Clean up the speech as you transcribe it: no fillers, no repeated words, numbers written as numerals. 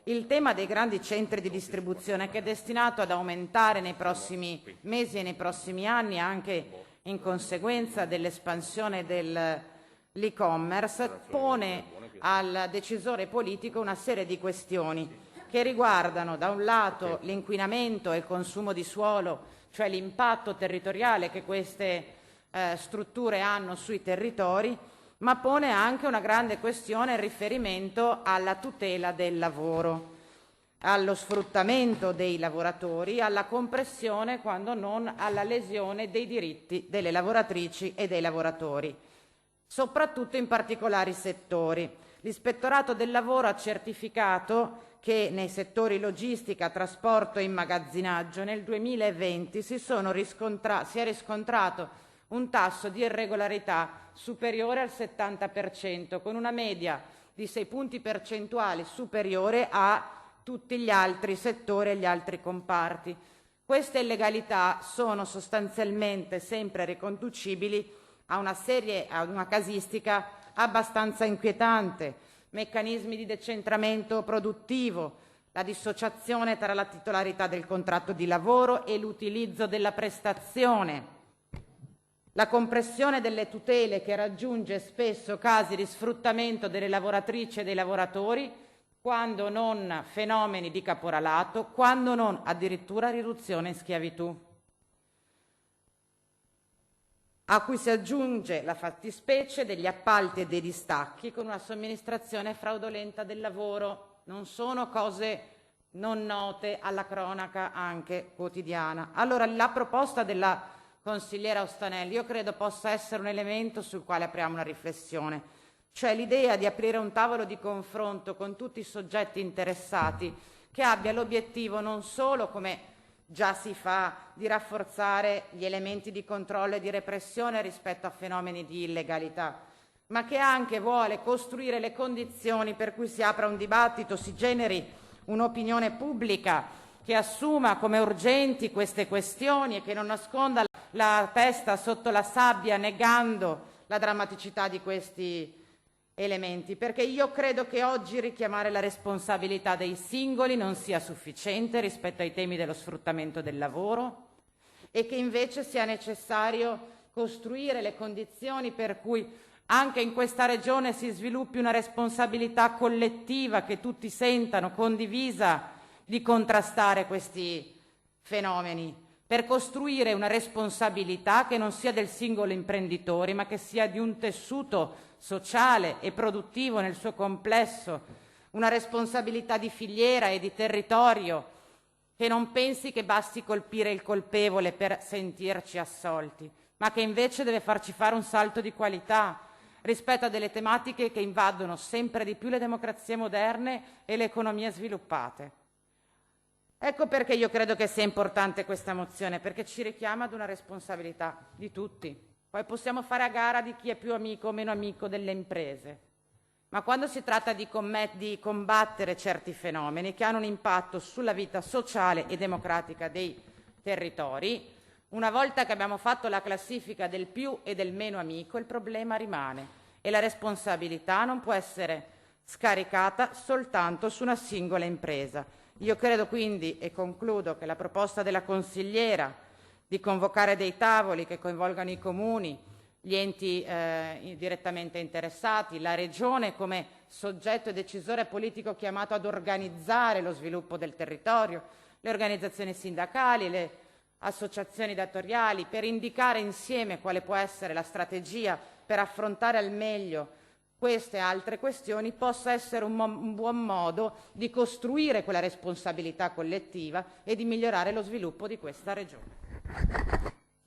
il tema dei grandi centri di distribuzione, che è destinato ad aumentare nei prossimi mesi e nei prossimi anni, anche in conseguenza dell'espansione dell'e-commerce, pone al decisore politico una serie di questioni che riguardano da un lato l'inquinamento e il consumo di suolo, cioè l'impatto territoriale che queste strutture hanno sui territori, ma pone anche una grande questione in riferimento alla tutela del lavoro, allo sfruttamento dei lavoratori, alla compressione, quando non alla lesione dei diritti delle lavoratrici e dei lavoratori, soprattutto in particolari settori. L'Ispettorato del Lavoro ha certificato che nei settori logistica, trasporto e immagazzinaggio nel 2020 si è riscontrato un tasso di irregolarità superiore al 70%, con una media di 6 punti percentuali superiore a tutti gli altri settori e gli altri comparti. Queste illegalità sono sostanzialmente sempre riconducibili a una casistica abbastanza inquietante: meccanismi di decentramento produttivo, la dissociazione tra la titolarità del contratto di lavoro e l'utilizzo della prestazione, la compressione delle tutele che raggiunge spesso casi di sfruttamento delle lavoratrici e dei lavoratori, quando non fenomeni di caporalato, quando non addirittura riduzione in schiavitù, a cui si aggiunge la fattispecie degli appalti e dei distacchi con una somministrazione fraudolenta del lavoro. Non sono cose non note alla cronaca anche quotidiana. Allora, la proposta della consigliera Ostanelli io credo possa essere un elemento sul quale apriamo una riflessione, cioè l'idea di aprire un tavolo di confronto con tutti i soggetti interessati, che abbia l'obiettivo non solo, come già si fa, di rafforzare gli elementi di controllo e di repressione rispetto a fenomeni di illegalità, ma che anche vuole costruire le condizioni per cui si apra un dibattito, si generi un'opinione pubblica che assuma come urgenti queste questioni e che non nasconda la testa sotto la sabbia negando la drammaticità di questi elementi, perché io credo che oggi richiamare la responsabilità dei singoli non sia sufficiente rispetto ai temi dello sfruttamento del lavoro e che invece sia necessario costruire le condizioni per cui anche in questa regione si sviluppi una responsabilità collettiva che tutti sentano condivisa di contrastare questi fenomeni, per costruire una responsabilità che non sia del singolo imprenditore, ma che sia di un tessuto sociale e produttivo nel suo complesso, una responsabilità di filiera e di territorio, che non pensi che basti colpire il colpevole per sentirci assolti, ma che invece deve farci fare un salto di qualità rispetto a delle tematiche che invadono sempre di più le democrazie moderne e le economie sviluppate. Ecco perché io credo che sia importante questa mozione, perché ci richiama ad una responsabilità di tutti. Poi possiamo fare a gara di chi è più amico o meno amico delle imprese, ma quando si tratta di combattere certi fenomeni che hanno un impatto sulla vita sociale e democratica dei territori, una volta che abbiamo fatto la classifica del più e del meno amico, il problema rimane e la responsabilità non può essere scaricata soltanto su una singola impresa. Io credo quindi, e concludo, che la proposta della consigliera di convocare dei tavoli che coinvolgano i comuni, gli enti direttamente interessati, la Regione come soggetto e decisore politico chiamato ad organizzare lo sviluppo del territorio, le organizzazioni sindacali, le associazioni datoriali, per indicare insieme quale può essere la strategia per affrontare al meglio queste altre questioni, possa essere un buon modo di costruire quella responsabilità collettiva e di migliorare lo sviluppo di questa regione.